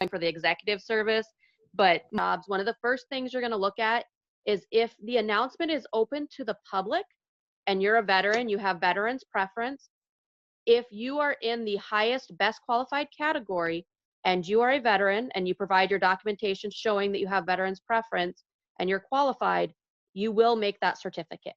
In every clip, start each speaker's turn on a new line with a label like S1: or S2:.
S1: for the executive service, but jobs, one of the first things you're going to look at is if the announcement is open to the public and you're a veteran, you have veterans preference. If you are in the highest best qualified category and you are a veteran and you provide your documentation showing that you have veterans preference and you're qualified, you will make that certificate.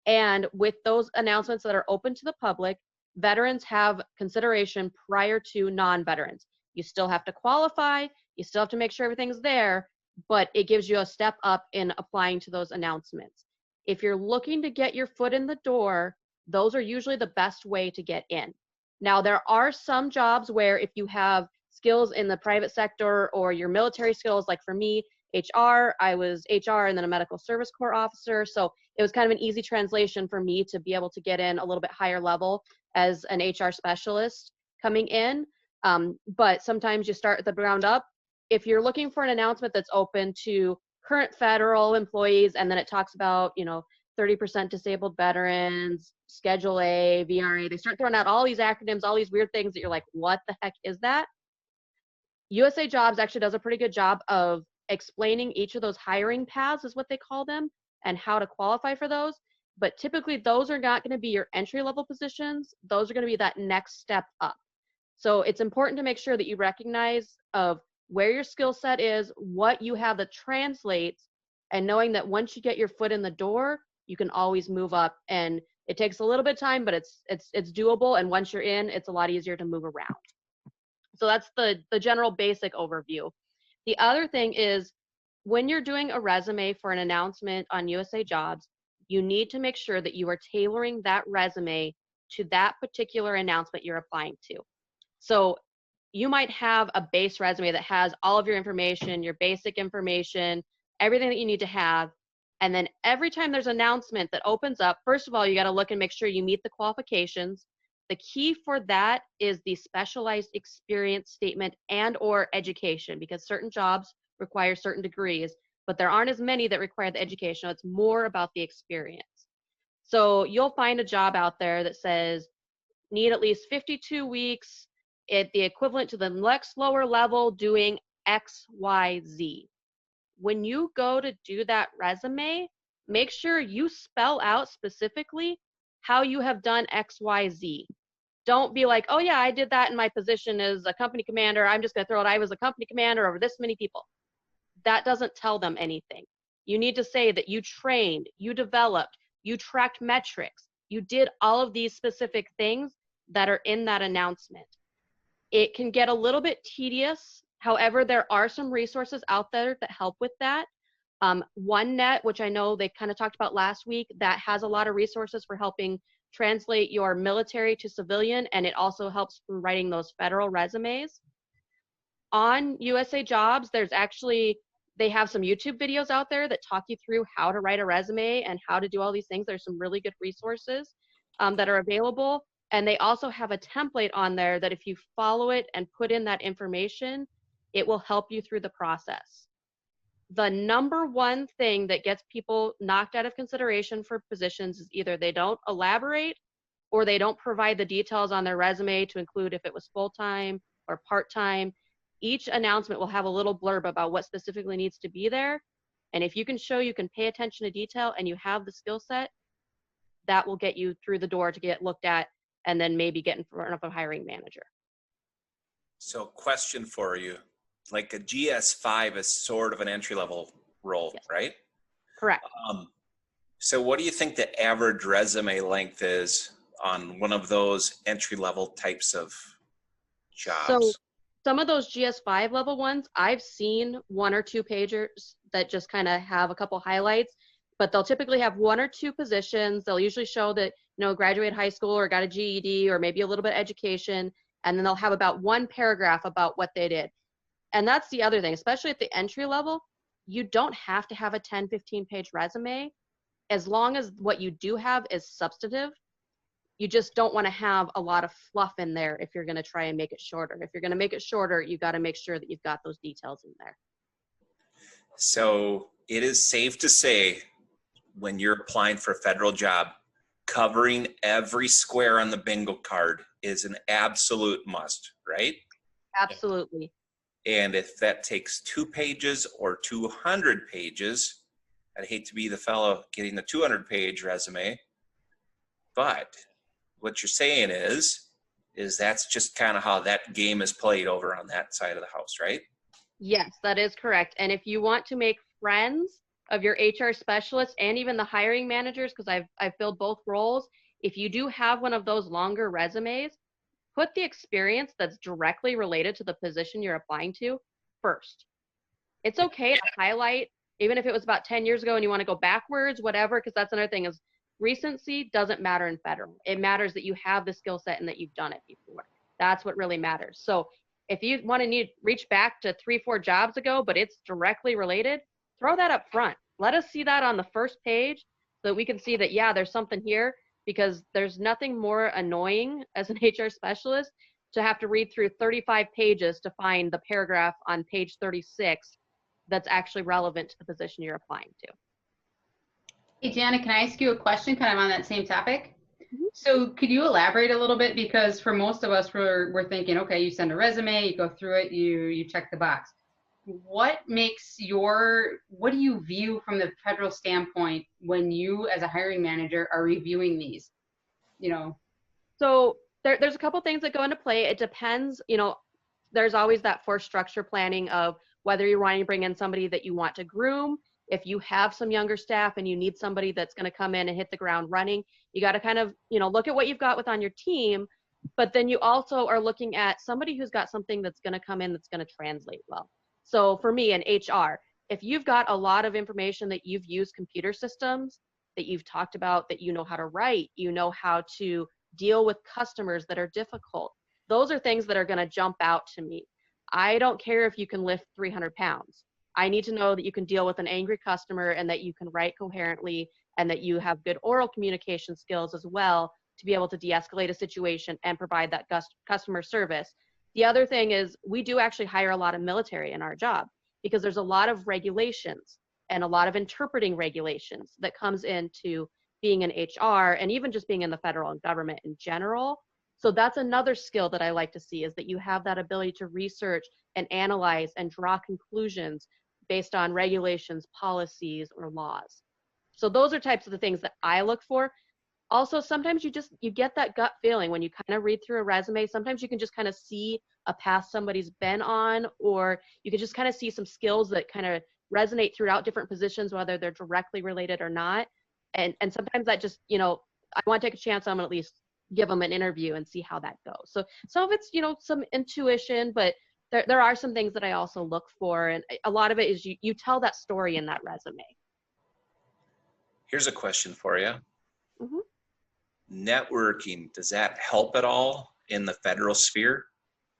S1: And with those announcements that are open to the public, veterans have consideration prior to non-veterans. You still have to qualify, you still have to make sure everything's there, but it gives you a step up in applying to those announcements. If you're looking to get your foot in the door, those are usually the best way to get in. Now, there are some jobs where if you have skills in the private sector or your military skills, like for me, HR, I was HR and then a medical service corps officer. So it was kind of an easy translation for me to be able to get in a little bit higher level as an HR specialist coming in. But sometimes you start at the ground up. If you're looking for an announcement that's open to current federal employees, and then it talks about, 30% disabled veterans, Schedule A, VRA, they start throwing out all these acronyms, all these weird things that you're like, what the heck is that? USA Jobs actually does a pretty good job of explaining each of those hiring paths, is what they call them, and how to qualify for those. But typically those are not going to be your entry-level positions. Those are going to be that next step up. So it's important to make sure that you recognize of where your skill set is, what you have that translates, and knowing that once you get your foot in the door, you can always move up. And it takes a little bit of time, but it's doable. And once you're in, it's a lot easier to move around. So that's the general basic overview. The other thing is when you're doing a resume for an announcement on USA Jobs, you need to make sure that you are tailoring that resume to that particular announcement you're applying to. So you might have a base resume that has all of your information, your basic information, everything that you need to have. And then every time there's an announcement that opens up, first of all, you got to look and make sure you meet the qualifications. The key for that is the specialized experience statement and or education, because certain jobs require certain degrees, but there aren't as many that require the education. It's more about the experience. So you'll find a job out there that says need at least 52 weeks at the equivalent to the next lower level doing X, Y, Z. When you go to do that resume, make sure you spell out specifically how you have done X, Y, Z. Don't be like, oh yeah, I did that in my position as a company commander. I'm just going to throw it. I was a company commander over this many people. That doesn't tell them anything. You need to say that you trained, you developed, you tracked metrics, you did all of these specific things that are in that announcement. It can get a little bit tedious. However, there are some resources out there that help with that. OneNet, which I know they kind of talked about last week, that has a lot of resources for helping translate your military to civilian, and it also helps for writing those federal resumes. On USA Jobs, they have some YouTube videos out there that talk you through how to write a resume and how to do all these things. There's some really good resources that are available. And they also have a template on there that if you follow it and put in that information, it will help you through the process. The number one thing that gets people knocked out of consideration for positions is either they don't elaborate or they don't provide the details on their resume to include if it was full-time or part-time. Each announcement will have a little blurb about what specifically needs to be there. And if you can show you can pay attention to detail and you have the skill set, that will get you through the door to get looked at and then maybe get in front of a hiring manager.
S2: So question for you, like a GS5 is sort of an entry-level role, yes. Right?
S1: Correct.
S2: So what do you think the average resume length is on one of those entry-level types of jobs?
S1: So some of those GS5 level ones, I've seen 1 or 2 pagers that just kind of have a couple highlights, but they'll typically have 1 or 2 positions. They'll usually show that, graduated high school or got a GED or maybe a little bit of education, and then they'll have about 1 paragraph about what they did. And that's the other thing, especially at the entry level, you don't have to have a 10, 15 page resume as long as what you do have is substantive. You just don't want to have a lot of fluff in there if you're going to try and make it shorter. If you're going to make it shorter, you got to make sure that you've got those details in there.
S2: So it is safe to say when you're applying for a federal job, covering every square on the bingo card is an absolute must, right?
S1: Absolutely.
S2: And if that takes 2 pages or 200 pages, I'd hate to be the fellow getting the 200-page resume. But what you're saying is that's just kind of how that game is played over on that side of the house, right?
S1: Yes, that is correct. And if you want to make friends of your HR specialists and even the hiring managers, because I've filled both roles, if you do have one of those longer resumes, put the experience that's directly related to the position you're applying to first. It's okay to highlight, even if it was about 10 years ago and you want to go backwards, whatever, because that's another thing is recency doesn't matter in federal. It matters that you have the skill set and that you've done it before. That's what really matters. So if you want to reach back to 3-4 jobs ago, but it's directly related, throw that up front. Let us see that on the first page so that we can see that, yeah, there's something here, because there's nothing more annoying as an HR specialist to have to read through 35 pages to find the paragraph on page 36 that's actually relevant to the position you're applying to.
S3: Hey, Jana, can I ask you a question kind of on that same topic?
S1: Mm-hmm.
S3: So could you elaborate a little bit? Because for most of us, we're thinking, okay, you send a resume, you go through it, you check the box. What do you view from the federal standpoint when you as a hiring manager are reviewing these,
S1: So there's a couple things that go into play. It depends, there's always that force structure planning of whether you're wanting to bring in somebody that you want to groom. If you have some younger staff and you need somebody that's going to come in and hit the ground running, you got to kind of, look at what you've got on your team, but then you also are looking at somebody who's got something that's going to come in that's going to translate well. So for me in HR, if you've got a lot of information that you've used computer systems, that you've talked about, that you know how to write, you know how to deal with customers that are difficult, those are things that are going to jump out to me. I don't care if you can lift 300 pounds. I need to know that you can deal with an angry customer and that you can write coherently and that you have good oral communication skills as well to be able to de-escalate a situation and provide that customer service. The other thing is we do actually hire a lot of military in our job because there's a lot of regulations and a lot of interpreting regulations that comes into being in HR and even just being in the federal government in general. So that's another skill that I like to see, is that you have that ability to research and analyze and draw conclusions based on regulations, policies, or laws. So those are types of the things that I look for. Also, sometimes you get that gut feeling when you kind of read through a resume. Sometimes you can just kind of see a path somebody's been on, or you can just kind of see some skills that kind of resonate throughout different positions, whether they're directly related or not. And sometimes that just, I want to take a chance, I'm going to at least give them an interview and see how that goes. So some of it's, some intuition, but there are some things that I also look for. And a lot of it is you tell that story in that resume.
S2: Here's a question for you.
S1: Mm-hmm.
S2: Networking, does that help at all in the federal sphere?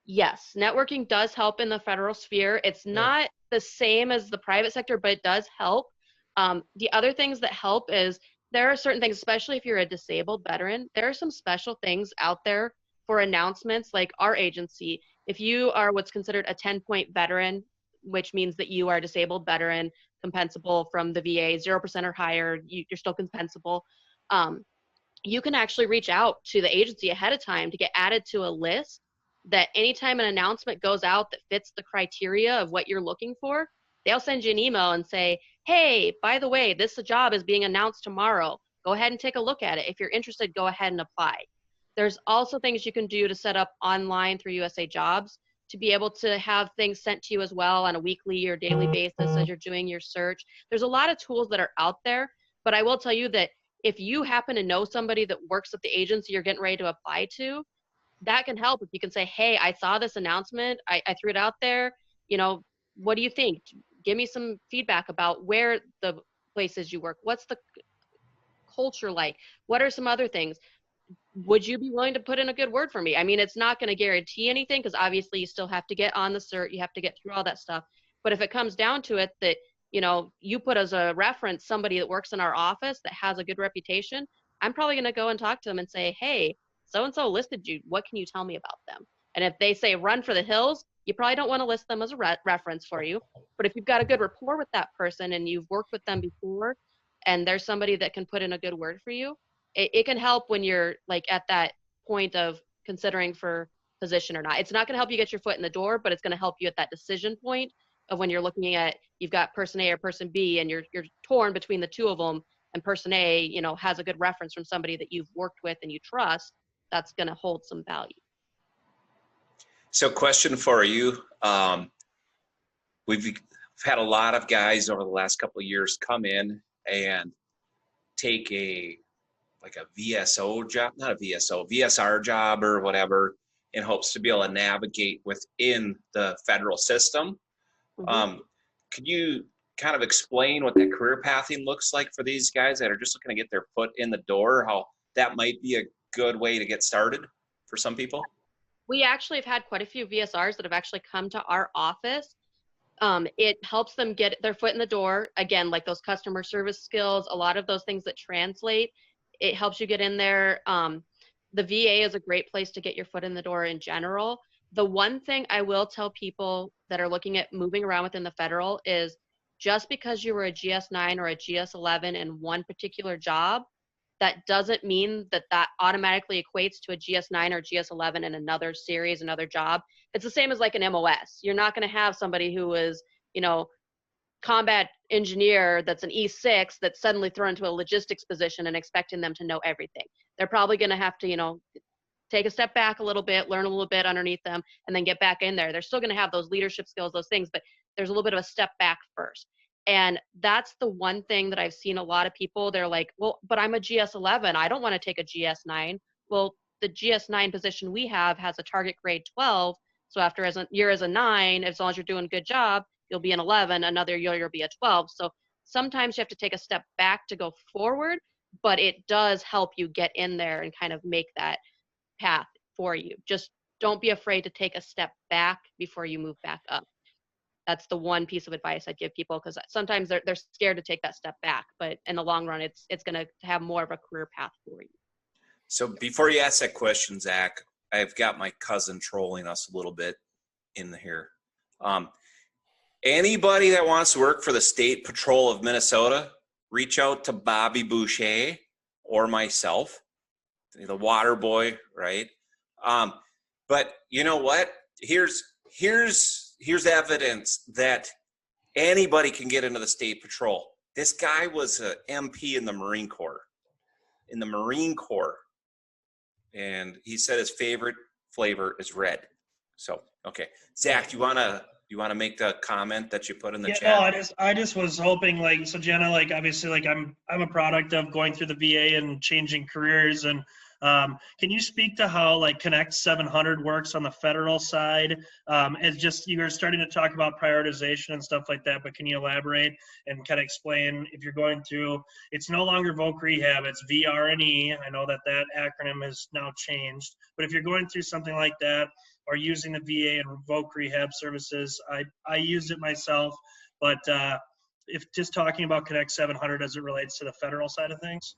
S1: Yes, networking does help in the federal sphere. It's not the same as the private sector, but it does help. The other things that help is there are certain things, especially if you're a disabled veteran, there are some special things out there for announcements, like our agency. If you are what's considered a 10-point veteran, which means that you are a disabled veteran, compensable from the VA, 0% or higher, you're still compensable. You can actually reach out to the agency ahead of time to get added to a list that anytime an announcement goes out that fits the criteria of what you're looking for, they'll send you an email and say, hey, by the way, this job is being announced tomorrow. Go ahead and take a look at it. If you're interested, go ahead and apply. There's also things you can do to set up online through USA Jobs to be able to have things sent to you as well on a weekly or daily basis as you're doing your search. There's a lot of tools that are out there, but I will tell you that if you happen to know somebody that works at the agency you're getting ready to apply to, that can help. If you can say, hey, I saw this announcement, I threw it out there, what do you think? Give me some feedback about where the places you work. What's the culture like? What are some other things? Would you be willing to put in a good word for me? I mean, it's not going to guarantee anything because obviously you still have to get on the cert. You have to get through all that stuff. But if it comes down to it that, you put as a reference somebody that works in our office that has a good reputation, I'm probably going to go and talk to them and say, hey, so-and-so listed you. What can you tell me about them? And if they say run for the hills, you probably don't want to list them as a reference for you. But if you've got a good rapport with that person and you've worked with them before and there's somebody that can put in a good word for you, it can help when you're like at that point of considering for position or not. It's not going to help you get your foot in the door, but it's going to help you at that decision point of when you're looking at, you've got person A or person B, and you're torn between the two of them, and person A, you know, has a good reference from somebody that you've worked with and you trust. That's going to hold some value.
S2: So question for you. We've had a lot of guys over the last couple of years come in and take like a VSO job, not a VSO, VSR job or whatever, in hopes to be able to navigate within the federal system. Could you kind of explain what that career pathing looks like for these guys that are just looking to get their foot in the door, how that might be a good way to get started for some people?
S1: We actually have had quite a few VSRs that have actually come to our office. It helps them get their foot in the door. Again, like those customer service skills, a lot of those things that translate, it helps you get in there. The VA is a great place to get your foot in the door in general. The one thing I will tell people that are looking at moving around within the federal is, just because you were a GS9 or a GS11 in one particular job, that doesn't mean that that automatically equates to a GS9 or GS11 in another series, another job. It's the same as like an MOS. You're not going to have somebody who is, you know, combat engineer that's an E6 that's suddenly thrown into a logistics position and expecting them to know everything. They're probably going to have to, you know, take a step back a little bit, learn a little bit underneath them, and then get back in there. They're still going to have those leadership skills, those things, but there's a little bit of a step back first. And that's the one thing that I've seen a lot of people, they're like, well, but I'm a GS11. I don't want to take a GS9. Well, the GS9 position we have has a target grade 12. So after you're as a 9, as long as you're doing a good job, you'll be an 11. Another year, you'll be a 12. So sometimes you have to take a step back to go forward, but it does help you get in there and kind of make that path for you. Just don't be afraid to take a step back before you move back up. That's the one piece of advice I'd give people, because sometimes they're scared to take that step back, but in the long run, it's going to have more of a career path for you.
S2: So before you ask that question, Zach, I've got my cousin trolling us a little bit in here. Anybody that wants to work for the State Patrol of Minnesota, reach out to Bobby Boucher or myself, the water boy, right? But you know what? Here's evidence that anybody can get into the State Patrol. This guy was an MP in the Marine Corps. And he said his favorite flavor is red. So, okay. Zach, you wanna make the comment that you put in the chat?
S4: No, I just was hoping, like, so Jana, like, obviously, like, I'm a product of going through the VA and changing careers, and can you speak to how, like, Connect 700 works on the federal side? It's just, you were starting to talk about prioritization and stuff like that, but can you elaborate and kind of explain, if you're going through, it's no longer voc rehab, it's VRNE. I know that acronym has now changed, but if you're going through something like that, or using the VA and voc rehab services, I used it myself, but if just talking about Connect 700 as it relates to the federal side of things.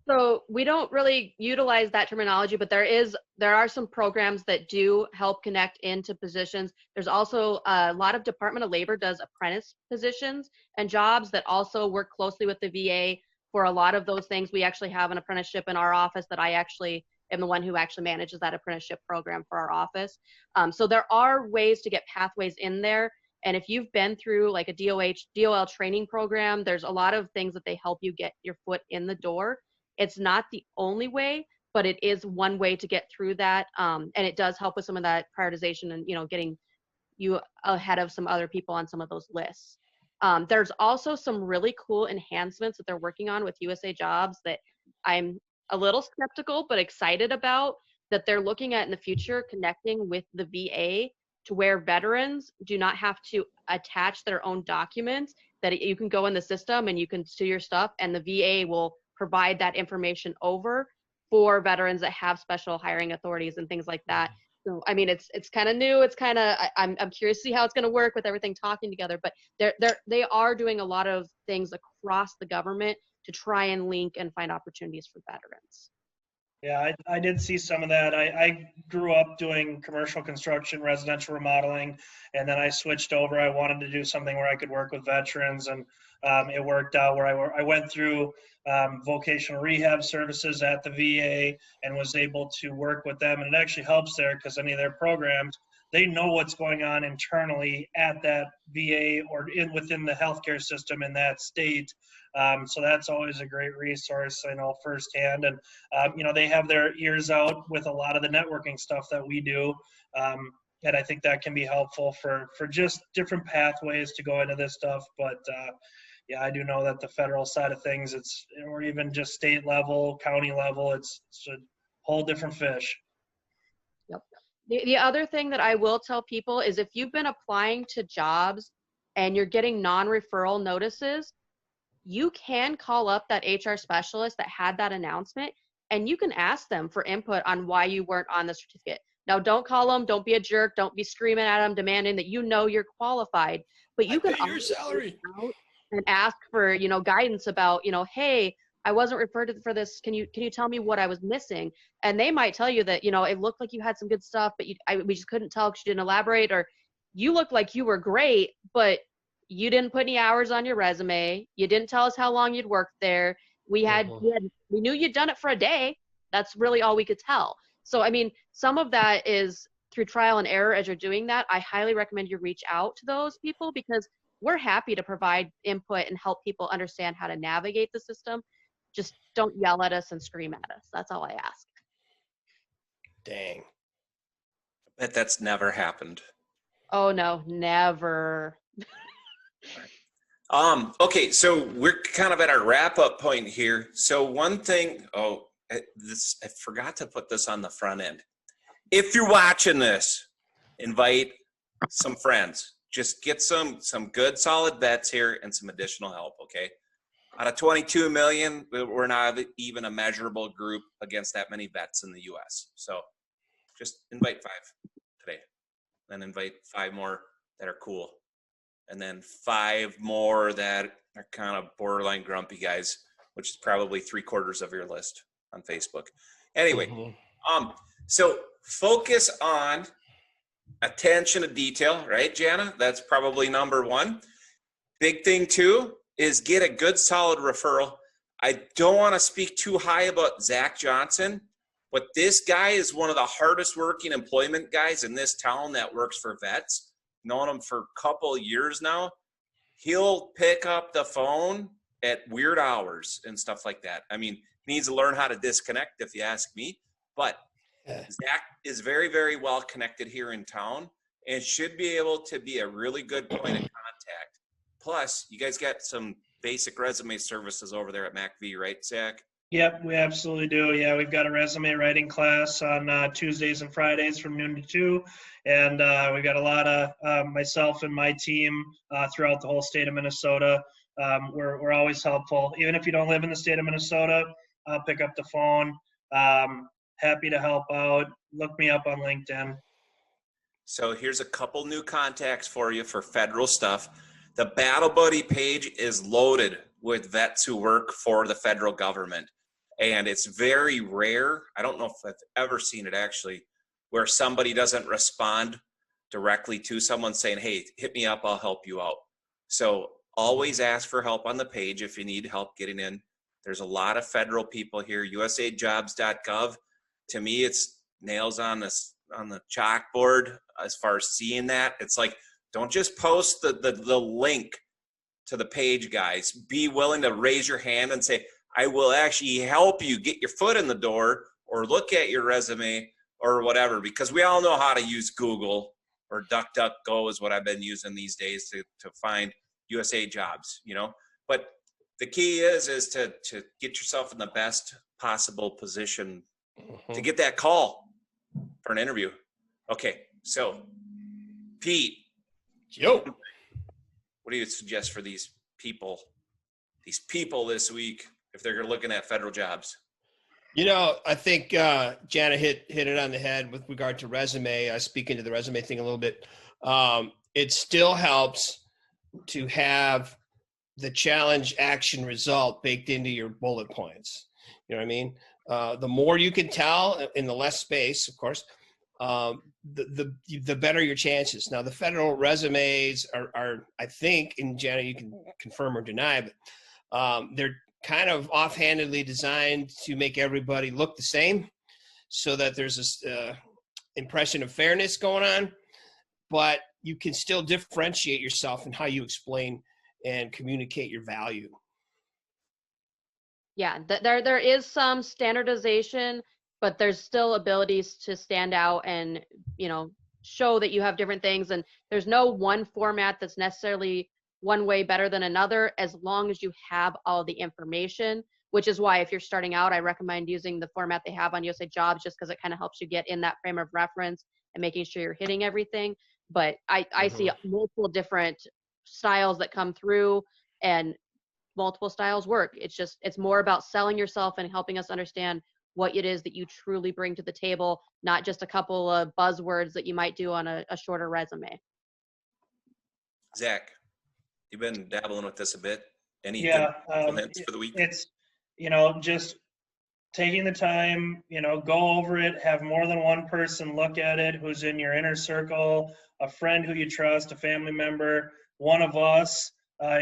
S1: So we don't really utilize that terminology, but there are some programs that do help connect into positions. There's also a lot of Department of Labor does apprentice positions and jobs that also work closely with the VA for a lot of those things. We actually have an apprenticeship in our office that I actually am the one who actually manages that apprenticeship program for our office. So there are ways to get pathways in there. And if you've been through like a DOL training program, there's a lot of things that they help you get your foot in the door. It's not the only way, but it is one way to get through that. And it does help with some of that prioritization and, you know, getting you ahead of some other people on some of those lists. There's also some really cool enhancements that they're working on with USA Jobs that I'm a little skeptical but excited about, that they're looking at in the future, connecting with the VA to where veterans do not have to attach their own documents, that you can go in the system and you can do your stuff, and the VA will provide that information over for veterans that have special hiring authorities and things like that. So, I mean, it's kind of new. It's kind of, I'm curious to see how it's going to work with everything talking together, but they are doing a lot of things across the government to try and link and find opportunities for veterans.
S4: Yeah, I did see some of that. I grew up doing commercial construction, residential remodeling, and then I switched over. I wanted to do something where I could work with veterans, and it worked out where I went through vocational rehab services at the VA and was able to work with them. And it actually helps there because any of their programs, they know what's going on internally at that VA or within the healthcare system in that state. So that's always a great resource, I know firsthand. And they have their ears out with a lot of the networking stuff that we do. And I think that can be helpful for just different pathways to go into this stuff. But yeah, I do know that the federal side of things, or even just state level, county level, it's a whole different fish.
S1: Yep. The other thing that I will tell people is if you've been applying to jobs and you're getting non-referral notices, you can call up that HR specialist that had that announcement and you can ask them for input on why you weren't on the certificate. Now, don't call them, don't be a jerk, don't be screaming at them, demanding that you know you're qualified, but you can
S5: pay your salary
S1: and ask for, guidance about, hey, I wasn't referred to for this. Can you tell me what I was missing? And they might tell you that, it looked like you had some good stuff, but we just couldn't tell because you didn't elaborate, or you looked like you were great, but you didn't put any hours on your resume. You didn't tell us how long you'd worked there. We knew you'd done it for a day. That's really all we could tell. So, I mean, some of that is through trial and error as you're doing that. I highly recommend you reach out to those people because we're happy to provide input and help people understand how to navigate the system. Just don't yell at us and scream at us. That's all I ask.
S5: Dang.
S2: I bet that's never happened.
S1: Oh, no, never.
S2: Okay, so we're kind of at our wrap-up point here. So one thing, I forgot to put this on the front end. If you're watching this, invite some friends. Just get some good, solid bets here and some additional help, okay? Out of 22 million, we're not even a measurable group against that many vets in the U.S. So just invite 5 today. Then invite 5 more that are cool. And then 5 more that are kind of borderline grumpy guys, which is probably 3/4 of your list on Facebook. Anyway, so focus on attention to detail, right, Jana? That's probably number 1. Big thing too is get a good solid referral. I don't want to speak too high about Zach Johnson, but this guy is one of the hardest working employment guys in this town that works for vets. Known him for a couple of years now. He'll pick up the phone at weird hours and stuff like that. I mean, he needs to learn how to disconnect if you ask me, but Zach is very, very well connected here in town and should be able to be a really good point of contact. Plus, you guys got some basic resume services over there at MacV, right, Zach?
S4: Yep, we absolutely do. Yeah, we've got a resume writing class on Tuesdays and Fridays from noon to 2. And we've got a lot of myself and my team throughout the whole state of Minnesota. We're always helpful. Even if you don't live in the state of Minnesota, I'll pick up the phone. Happy to help out. Look me up on LinkedIn.
S2: So here's a couple new contacts for you for federal stuff. The Battle Buddy page is loaded with vets who work for the federal government. And it's very rare. I don't know if I've ever seen it actually, where somebody doesn't respond directly to someone saying, hey, hit me up, I'll help you out. So always ask for help on the page if you need help getting in. There's a lot of federal people here. USAjobs.gov, to me, it's nails on the chalkboard as far as seeing that. It's like, don't just post the link to the page, guys. Be willing to raise your hand and say, I will actually help you get your foot in the door or look at your resume or whatever, because we all know how to use Google or DuckDuckGo is what I've been using these days to find USA jobs, But the key is to get yourself in the best possible position to get that call for an interview. Okay, so Pete.
S5: Yo.
S2: What do you suggest for these people this week if they're looking at federal jobs?
S5: I think Jana hit it on the head with regard to resume. I speak into the resume thing a little bit. It still helps to have the challenge, action, result baked into your bullet points. You know what I mean? The more you can tell in the less space, of course, the better your chances. Now, the federal resumes are I think, and Jana, you can confirm or deny, but they're kind of offhandedly designed to make everybody look the same, so that there's this impression of fairness going on, but you can still differentiate yourself in how you explain and communicate your value.
S1: Yeah, there is some standardization, but there's still abilities to stand out and, show that you have different things. And there's no one format that's necessarily one way better than another, as long as you have all the information, which is why if you're starting out, I recommend using the format they have on USA Jobs, just because it kind of helps you get in that frame of reference and making sure you're hitting everything. But I see multiple different styles that come through, and multiple styles work. It's more about selling yourself and helping us understand what it is that you truly bring to the table, not just a couple of buzzwords that you might do on a shorter resume.
S2: Zach, you've been dabbling with this a bit. Any
S4: Yeah,
S2: good hints for the week?
S4: it's, just taking the time, go over it, have more than one person look at it who's in your inner circle, a friend who you trust, a family member, one of us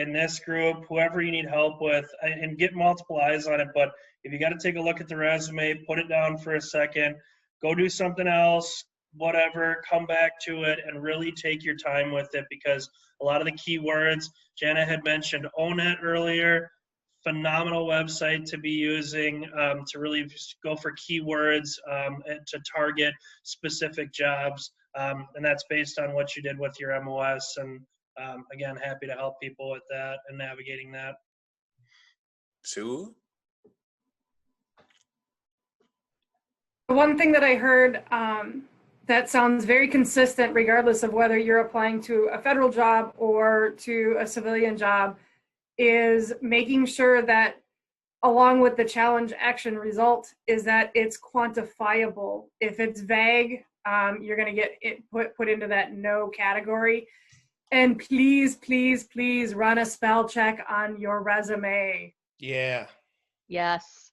S4: in this group, whoever you need help with, and get multiple eyes on it. But if you got to take a look at the resume, put it down for a second, go do something else, whatever, come back to it and really take your time with it, because a lot of the keywords, Jana had mentioned ONET earlier, phenomenal website to be using to really go for keywords and to target specific jobs. And that's based on what you did with your MOS. And again, happy to help people with that and navigating that.
S2: Sue?
S6: One thing that I heard that sounds very consistent, regardless of whether you're applying to a federal job or to a civilian job, is making sure that along with the challenge action result is that it's quantifiable. If it's vague, you're going to get it put into that no category. And please, please, please run a spell check on your resume.
S5: Yeah.
S1: Yes.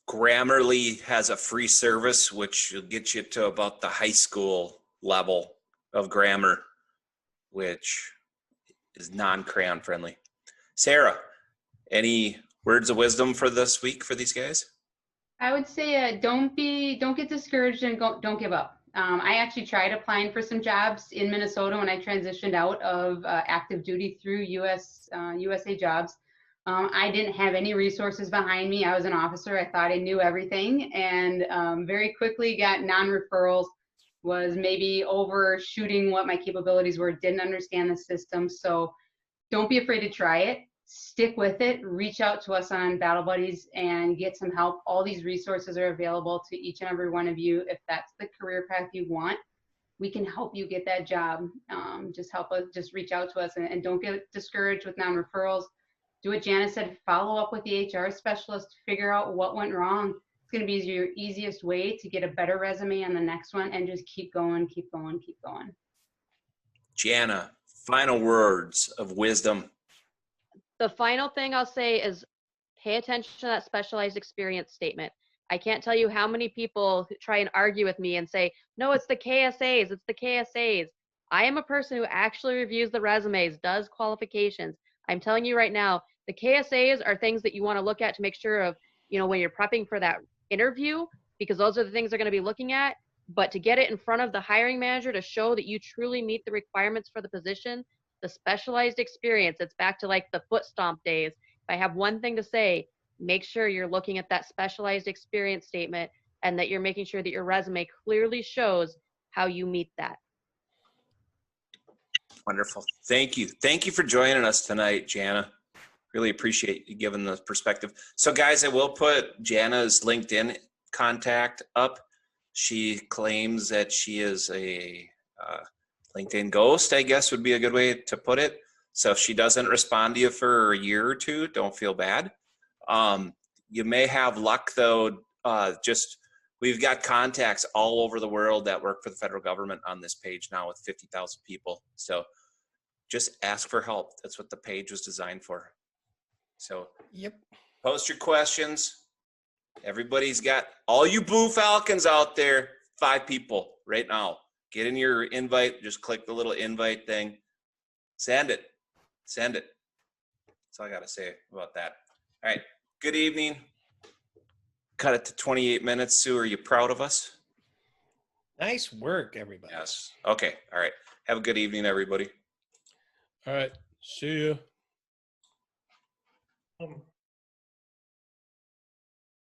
S2: Grammarly has a free service which will get you to about the high school level of grammar, which is non-crayon friendly. Sarah, any words of wisdom for this week for these guys?
S3: I would say don't get discouraged and don't give up. I actually tried applying for some jobs in Minnesota when I transitioned out of active duty through USA Jobs. I didn't have any resources behind me. I was an officer. I thought I knew everything, and very quickly got non-referrals, was maybe overshooting what my capabilities were, didn't understand the system. So don't be afraid to try it. Stick with it. Reach out to us on Battle Buddies and get some help. All these resources are available to each and every one of you. If that's the career path you want, we can help you get that job. Just reach out to us, and don't get discouraged with non-referrals. Do what Jana said, follow up with the HR specialist, figure out what went wrong. It's going to be your easiest way to get a better resume on the next one, and just keep going, keep going, keep going.
S2: Jana, final words of wisdom.
S1: The final thing I'll say is pay attention to that specialized experience statement. I can't tell you how many people try and argue with me and say, no, it's the KSAs, it's the KSAs. I am a person who actually reviews the resumes, does qualifications. I'm telling you right now, the KSAs are things that you want to look at to make sure of, when you're prepping for that interview, because those are the things they're going to be looking at. But to get it in front of the hiring manager to show that you truly meet the requirements for the position, the specialized experience, it's back to like the foot stomp days. If I have one thing to say, make sure you're looking at that specialized experience statement and that you're making sure that your resume clearly shows how you meet that.
S2: Wonderful. Thank you. Thank you for joining us tonight, Jana. Really appreciate you giving the perspective. So guys, I will put Jana's LinkedIn contact up. She claims that she is a LinkedIn ghost, I guess would be a good way to put it. So if she doesn't respond to you for a year or two, don't feel bad. You may have luck though. We've got contacts all over the world that work for the federal government on this page now with 50,000 people. So just ask for help. That's what the page was designed for. So
S5: yep.
S2: Post your questions. Everybody's got, all you Blue Falcons out there, 5 people right now. Get in your invite. Just click the little invite thing. Send it. Send it. That's all I got to say about that. All right. Good evening. Cut it to 28 minutes. Sue, are you proud of us?
S5: Nice work, everybody.
S2: Yes. Okay. All right. Have a good evening, everybody.
S5: All right. See you.